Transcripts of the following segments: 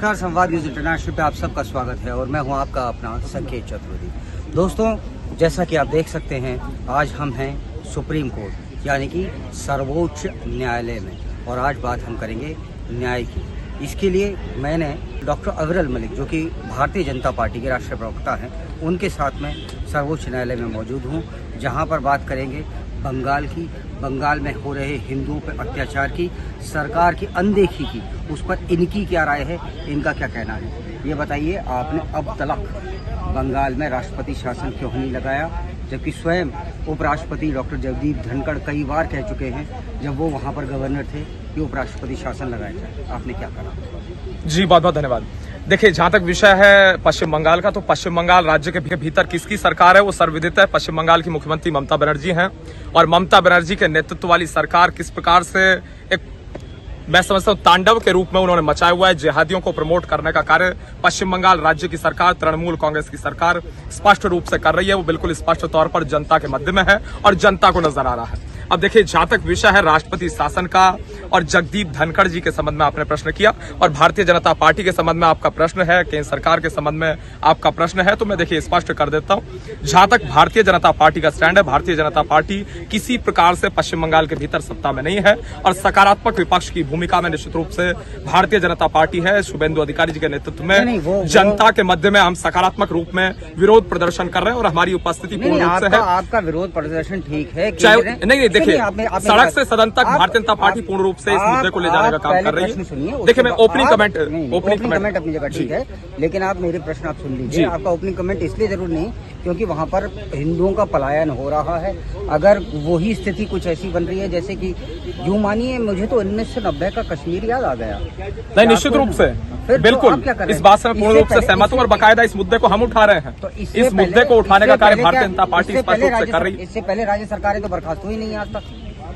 नमस्कार, संवाद news international पे आप सबका स्वागत है और मैं हूं आपका अपना संकेत चतुर्वेदी। दोस्तों, जैसा कि आप देख सकते हैं, आज हम हैं सुप्रीम कोर्ट यानी कि सर्वोच्च न्यायालय में और आज बात हम करेंगे न्याय की। इसके लिए मैंने डॉक्टर अविरल मलिक, जो कि भारतीय जनता पार्टी के राष्ट्रीय प्रवक्ता हैं, उनके साथ में सर्वोच्च न्यायालय में मौजूद हूं, जहां पर बात करेंगे बंगाल में हो रहे हिंदुओं पर अत्याचार की, सरकार की अनदेखी की, उस पर इनकी क्या राय है, इनका क्या कहना है। ये बताइए, आपने अब तक बंगाल में राष्ट्रपति शासन क्यों नहीं लगाया, जबकि स्वयं उपराष्ट्रपति डॉक्टर जगदीप धनखड़ कई बार कह चुके हैं जब वो वहाँ पर गवर्नर थे कि उपराष्ट्रपति शासन लगाया जाए। आपने क्या करा? जी, बहुत बहुत धन्यवाद। देखिए, जहां तक विषय है पश्चिम बंगाल का, तो पश्चिम बंगाल राज्य के भीतर किसकी सरकार है वो सर्वविदित है। पश्चिम बंगाल की मुख्यमंत्री ममता बनर्जी हैं और ममता बनर्जी के नेतृत्व वाली सरकार किस प्रकार से एक, मैं समझता हूं, तांडव के रूप में उन्होंने मचाया हुआ है। जिहादियों को प्रमोट करने का कार्य पश्चिम बंगाल राज्य की सरकार, तृणमूल कांग्रेस की सरकार स्पष्ट रूप से कर रही है। वो बिल्कुल स्पष्ट तौर पर जनता के मध्य में है और जनता को नजर आ रहा है। अब देखिए, जहां तक विषय है राष्ट्रपति शासन का और जगदीप धनखड़ जी के संबंध में आपने प्रश्न किया और भारतीय जनता पार्टी के संबंध में आपका प्रश्न है, केंद्र सरकार के संबंध में आपका प्रश्न है, तो मैं देखिए स्पष्ट कर देता हूं। जहां तक भारतीय जनता पार्टी का स्टैंड है, भारतीय जनता पार्टी किसी प्रकार से पश्चिम बंगाल के भीतर सत्ता में नहीं है और सकारात्मक विपक्ष की भूमिका में निश्चित रूप से भारतीय जनता पार्टी है। शुभेंदु अधिकारी जी के नेतृत्व में जनता के मध्य में हम सकारात्मक रूप में विरोध प्रदर्शन कर रहे हैं और हमारी उपस्थिति पूर्ण रूप से है। आपका विरोध प्रदर्शन ठीक है, नहीं, देखिए, सड़क से सदन तक भारतीय जनता पार्टी पूर्ण रूप से इस मुद्दे को ले जाने का काम कर रही है। देखिए, मैं ओपनिंग कमेंट अपनी जगह ठीक है, लेकिन आप मेरे प्रश्न आप सुन लीजिए। आपका ओपनिंग कमेंट इसलिए जरूर नहीं क्योंकि वहाँ पर हिंदुओं का पलायन हो रहा है। अगर वही स्थिति कुछ ऐसी बन रही है जैसे कि, यूं मानिए, मुझे तो 1990 का कश्मीर याद आ गया। नहीं, निश्चित रूप से बिल्कुल इस बात से मैं पूर्ण रूप से सहमत हूं और बाकायदा इस मुद्दे को हम उठा रहे हैं। तो इस मुद्दे को उठाने का कार्य भारतीय जनता पार्टी स्पष्ट रूप से कर रही है। इससे पहले राज्य सरकारें तो बर्खास्त हुई नहीं आज तक।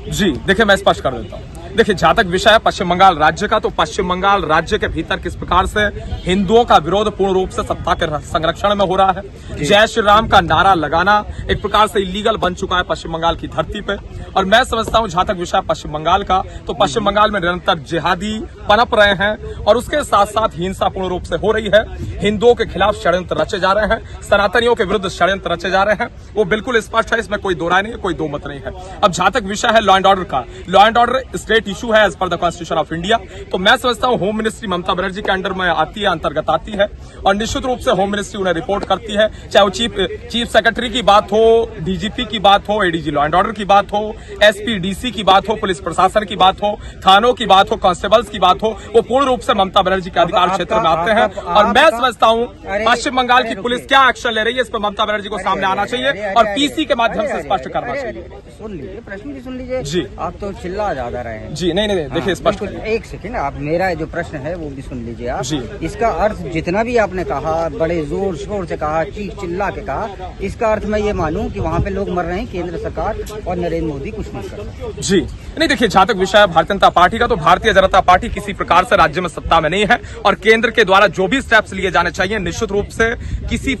जी, देखिए, मैं स्पष्ट कर देता हूं। देखिए, जहां तक विषय है पश्चिम बंगाल राज्य का, तो पश्चिम बंगाल राज्य के भीतर किस प्रकार से हिंदुओं का विरोध पूर्ण रूप से सत्ता के संरक्षण में हो रहा है। जय श्री राम का नारा लगाना एक प्रकार से इलीगल बन चुका है पश्चिम बंगाल की धरती पे। और मैं समझता हूं, जहां तक विषय पश्चिम बंगाल का, तो पश्चिम बंगाल में निरंतर जिहादी पनप रहे हैं और उसके साथ साथ हिंसा पूर्ण रूप से हो रही है। हिंदुओं के खिलाफ षड्यंत्र रचे जा रहे हैं, सनातनियों के विरुद्ध षड्यंत्र रचे जा रहे हैं। वो बिल्कुल स्पष्ट है, इसमें कोई दो राय नहीं है, कोई दो मत नहीं है। अब जहां तक विषय है लॉ एंड ऑर्डर का, law and order state issue है as per the constitution of India. तो मैं समझता हूं होम मिनिस्ट्री ममता बनर्जी के अंडर में आती है, अंतर्गत आती है और निश्चित रूप से होम मिनिस्ट्री उन्हें रिपोर्ट करती है। चाहे वो चीफ सेक्रेटरी की बात हो, डीजीपी की बात हो, एडीजी लॉ एंड ऑर्डर की बात हो, एसपी डीसी की बात हो, पुलिस प्रशासन की बात हो, थानों की बात हो, कांस्टेबल्स की बात हो, वो पूर्ण रूप से ममता बनर्जी के अधिकार क्षेत्र में आते हैं। और मैं समझता हूं पश्चिम बंगाल की पुलिस क्या एक्शन ले रही है, इस पर ममता बनर्जी को सामने आना चाहिए और पीसी के माध्यम से स्पष्ट करना चाहिए। सुन लीजिए, प्रश्न भी सुन लीजिए जी। आप तो चिल्ला ज्यादा रहे हैं। जी, नहीं, देखिए स्पष्ट एक सेकंड, आप मेरा जो प्रश्न है वो भी सुन लीजिए आप। इसका अर्थ जितना भी आपने कहा, बड़े जोर शोर से कहा, चीख चिल्ला के कहा, इसका अर्थ मैं ये मानूं कि वहाँ पे लोग मर रहे हैं, केंद्र सरकार और नरेंद्र मोदी कुछ नहीं कर रहे। जी, नहीं, देखिए, जहां तक विषय है भारतीय जनता पार्टी का, तो भारतीय जनता पार्टी किसी प्रकार से राज्य में सत्ता में नहीं है और केंद्र के द्वारा जो भी स्टेप्स लिए जाने चाहिए, निश्चित रूप से किसी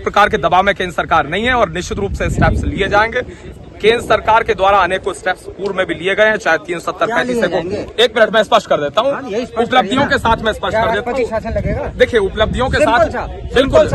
प्रकार के दबाव में केंद्र सरकार नहीं है और निश्चित रूप से स्टेप्स लिए जाएंगे। केंद्र सरकार के द्वारा अनेकों स्टेप्स पूर्व में भी लिए गए हैं, चाहे 370-35 को। एक मिनट में स्पष्ट कर देता हूँ, उपलब्धियों के साथ मैं स्पष्ट कर देता हूँ। देखिए, उपलब्धियों के साथ बिल्कुल,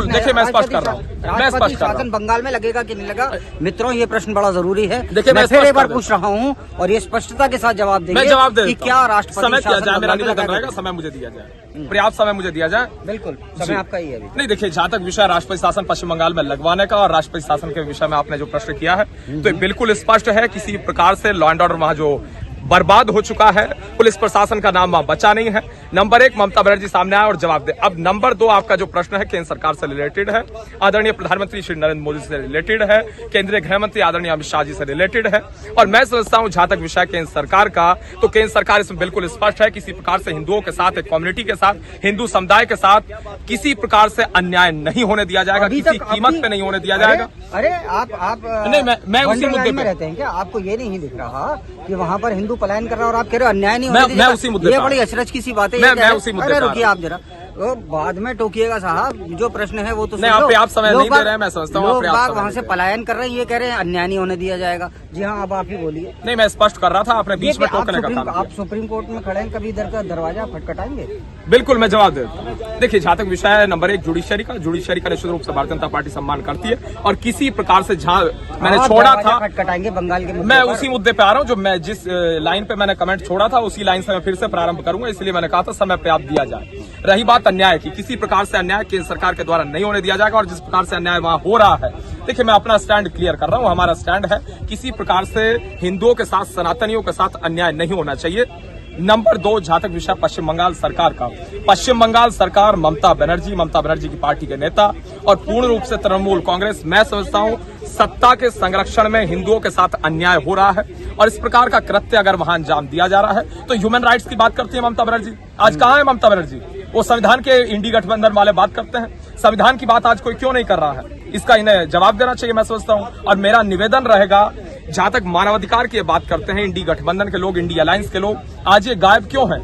देखिए, मैं स्पष्ट कर रहा हूँ, मैं स्पष्ट कर रहा हूँ। बंगाल में लगेगा कि नहीं लगा? मित्रों, ये प्रश्न बड़ा जरूरी है। देखिए, मैं फिर एक बार पूछ रहा हूँ और ये स्पष्टता के साथ जवाब देंगे। मैं जवाब दे क्या राष्ट्रपति समय दिया जाए, मेरा निवेदन रहेगा, समय मुझे दिया जाए, पर्याप्त समय मुझे दिया जाए। बिल्कुल, समय आपका ही है। नहीं, देखिए, जहां तक विषय राष्ट्रपति शासन पश्चिम बंगाल में लगवाने का और राष्ट्रपति शासन के विषय में आपने जो प्रश्न किया है, तो बिल्कुल स्पष्ट है किसी प्रकार से लॉ एंड ऑर्डर वहां जो बर्बाद हो चुका है, पुलिस प्रशासन का नाम वहां बचा नहीं है। नंबर एक, ममता बनर्जी सामने आए और जवाब दे। अब नंबर दो, आपका जो प्रश्न है केंद्र सरकार से रिलेटेड है, आदरणीय प्रधानमंत्री श्री नरेंद्र मोदी से रिलेटेड है, केंद्रीय गृह मंत्री आदरणीय अमित शाह जी से रिलेटेड है। और मैं समझता हूं जहां तक विषय केंद्र सरकार का, तो केंद्र सरकार इसमें बिल्कुल स्पष्ट है, किसी प्रकार से हिंदुओं के साथ, एक कम्युनिटी के साथ, हिंदू समुदाय के साथ किसी प्रकार से अन्याय नहीं होने दिया जाएगा, किसी कीमत पे नहीं होने दिया जाएगा। अरे आप नहीं, मैं उसी मुद्दे पे रहते हैं क्या? आपको ये नहीं दिख रहा कि वहाँ पर हिंदू पलायन कर रहा है और आप कह रहे हो अन्याय नहीं होने मैं उसी मुद्दे, ये बड़ी अचरज की सी बात है। मैं उसी मुद्दे, रुकिए आप जरा, वो बाद में टोकिएगा साहब, जो प्रश्न है वो तो नहीं, आप आप समय नहीं दे रहे हैं, मैं समझता हूँ। लोग बाग वहाँ से पलायन कर रहे हैं, ये कह रहे हैं अन्याय नहीं होने दिया जाएगा। जी हाँ, अब आप ही बोलिए। नहीं, मैं स्पष्ट कर रहा था, आपने बीच में टोकने का काम। आप सुप्रीम कोर्ट में खड़े हैं, कभी इधर का दरवाजा खटखटाएंगे? बिल्कुल, मैं जवाब देता हूँ। देखिए, जहाँ तक विषय है नंबर 1 जुडिशरी का निश्चित रूप से भारतीय जनता पार्टी सम्मान करती है, और किसी प्रकार से जहाँ मैंने छोड़ा था खटखटाएंगे बंगाल के, मैं उसी मुद्दे पे आ रहा हूँ। जो मैं जिस लाइन पे मैंने कमेंट छोड़ा था उसी लाइन से मैं फिर से प्रारंभ करूंगा, इसलिए मैंने कहा था समय पर्याप्त दिया जाए। रही बात अन्याय की, किसी प्रकार से अन्याय केंद्र सरकार के द्वारा नहीं होने दिया जाएगा, और जिस प्रकार से अन्याय वहां हो रहा है, देखिए मैं अपना स्टैंड क्लियर कर रहा हूं। हमारा स्टैंड है किसी प्रकार से हिंदुओं के साथ, सनातनियों के साथ अन्याय नहीं होना चाहिए। नंबर 2, जहां तक विषय पश्चिम बंगाल सरकार का, पश्चिम बंगाल सरकार ममता बनर्जी की पार्टी के नेता और पूर्ण रूप से तृणमूल कांग्रेस, मैं समझता हूं सत्ता के संरक्षण में हिंदुओं के साथ अन्याय हो रहा है, और इस प्रकार का कृत्य अगर वहां अंजाम दिया जा रहा है तो ह्यूमन राइट्स की बात करती है ममता बनर्जी। आज कहां है ममता बनर्जी? वो संविधान के इंडी गठबंधन वाले बात करते हैं, संविधान की बात आज कोई क्यों नहीं कर रहा है? इसका इन्हें जवाब देना चाहिए, मैं समझता हूं। और मेरा निवेदन रहेगा, जहां तक मानवाधिकार की बात करते हैं इंडी गठबंधन के लोग, इंडी अलायंस के लोग, आज ये गायब क्यों है?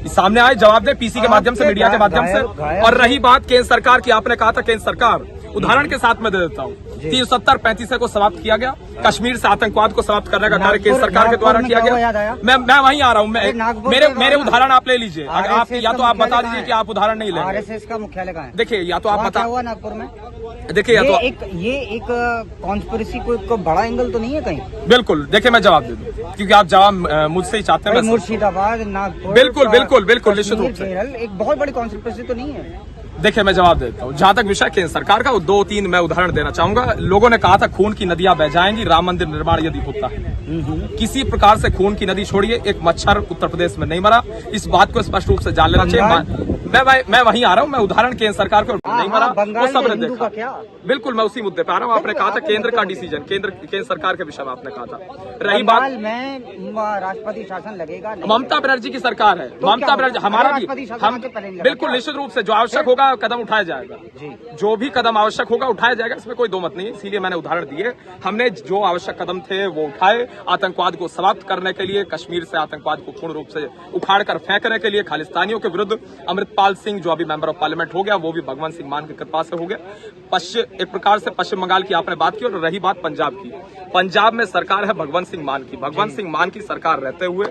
सामने आए, जवाब दे, पीसी के माध्यम से, मीडिया के माध्यम से। और रही बात केंद्र सरकार की, आपने कहा था केंद्र सरकार, उदाहरण के साथ मैं दे देता हूँ। 370-35 को समाप्त किया गया, कश्मीर से आतंकवाद को समाप्त करने का कार्य केंद्र सरकार के द्वारा किया गया। मैं वहीं आ रहा हूँ, मेरे उदाहरण आप ले लीजिए। आप या तो आप बता दीजिए कि आप उदाहरण नहीं लेंगे। आरएसएस का मुख्यालय कहाँ है? देखिए, या तो आप बता, नागपुर में देखिए, या तो ये एक कॉन्स्पिरेसी को बड़ा एंगल तो नहीं है कहीं? बिल्कुल, देखिए मैं जवाब दे दूं, क्योंकि आप जवाब मुझसे ही चाहते हैं। मुर्शिदाबाद, नागपुर, बिल्कुल निश्चित रूप से एक बहुत बड़ी कॉन्स्पिरेसी तो नहीं है। देखिए, मैं जवाब देता हूँ। जहां तक विषय केंद्र सरकार का, 2-3 मैं उदाहरण देना चाहूंगा। लोगों ने कहा था खून की नदियां बह जाएंगी राम मंदिर निर्माण यदि होता है। किसी प्रकार से खून की नदी छोड़िए, एक मच्छर उत्तर प्रदेश में नहीं मरा, इस बात को स्पष्ट रूप से जान लेना चाहिए। मैं वहीं आ रहा हूँ, मैं उदाहरण केंद्र सरकार को नहीं मरा, वो सब ने देखा। बिल्कुल, मैं उसी मुद्दे पे आ रहा हूँ। आपने कहा था केंद्र का डिसीजन, केंद्र सरकार के विषय में आपने कहा था। रही बात में राष्ट्रपति शासन लगेगा, ममता बनर्जी की सरकार है, ममता बनर्जी, हमारा भी, हम बिल्कुल निश्चित रूप से जो आवश्यक होगा कदम उठाया जाएगा, जो भी कदम आवश्यक होगा उठाया जाएगा, इसमें कोई दो मत नहीं है। इसीलिए मैंने उदाहरण दिए, हमने जो आवश्यक कदम थे वो उठाए, आतंकवाद को समाप्त करने के लिए, कश्मीर से आतंकवाद को पूर्ण रूप से उखाड़ कर फेंकने के लिए, खालिस्तानियों के विरुद्ध अमृतपाल सिंह जो अभी मेंबर ऑफ पार्लियामेंट हो गया, वो भी भगवंत सिंह मान की कृपा से हो गया। एक प्रकार से पश्चिम बंगाल की आपने बात की, और रही बात पंजाब की, पंजाब में सरकार है भगवंत सिंह मान की। भगवंत सिंह मान की सरकार रहते हुए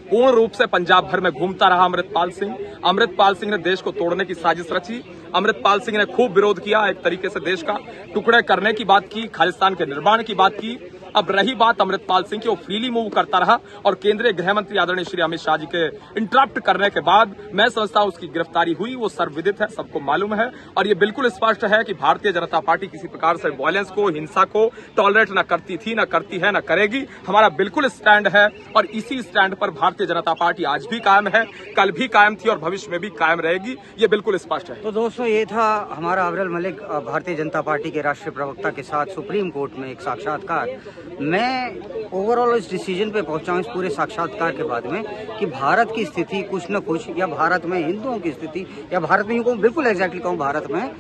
पूर्ण रूप से पंजाब भर में घूमता रहा अमृतपाल सिंह ने देश को तोड़ने की साजिश रची। अमृतपाल सिंह ने खूब विरोध किया, एक तरीके से देश का टुकड़े करने की बात की, खालिस्तान के निर्माण की बात की। अब रही बात अमृतपाल सिंह की, वो फ्रीली मूव करता रहा, और केंद्रीय गृह मंत्री आदरणीय श्री अमित शाह जी के इंटरप्ट करने के बाद मैं समझता हूं उसकी गिरफ्तारी हुई, वो सर्वविदित है, सबको मालूम है। और ये बिल्कुल स्पष्ट है कि भारतीय जनता पार्टी किसी प्रकार से वायलेंस को, हिंसा को टॉलरेट न करती थी, न करती है, न करेगी। हमारा बिल्कुल स्टैंड है, और इसी स्टैंड पर भारतीय जनता पार्टी आज भी कायम है, कल भी कायम थी, और भविष्य में भी कायम रहेगी, ये बिल्कुल स्पष्ट है। तो दोस्तों, ये था हमारा अब्दुल मलिक, भारतीय जनता पार्टी के राष्ट्रीय प्रवक्ता के साथ सुप्रीम कोर्ट में एक साक्षात्कार। मैं ओवरऑल इस डिसीजन पे पहुंचा हूं इस पूरे साक्षात्कार के बाद में कि भारत की स्थिति कुछ न कुछ, या भारत में हिंदुओं की स्थिति, या भारत में यूं बिल्कुल एग्जैक्टली कहूं, भारत में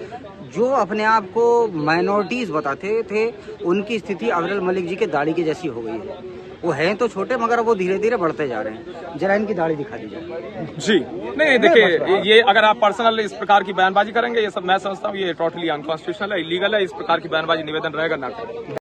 जो अपने आप को माइनॉरिटीज बताते थे, उनकी स्थिति अब्दुल मलिक जी के दाढ़ी की जैसी हो गई है। वो हैं तो छोटे, मगर वो धीरे धीरे बढ़ते जा रहे हैं। जरा इनकी दाढ़ी दिखा दीजिए जी। नहीं, देखिए, ये अगर आप पर्सनल इस प्रकार की बयानबाजी करेंगे, ये सब मैं समझता हूँ ये टोटली अनकॉन्स्टिट्यूशनल है, इलीगल है। इस प्रकार की बयानबाजी निवेदन रहेगा ना करें।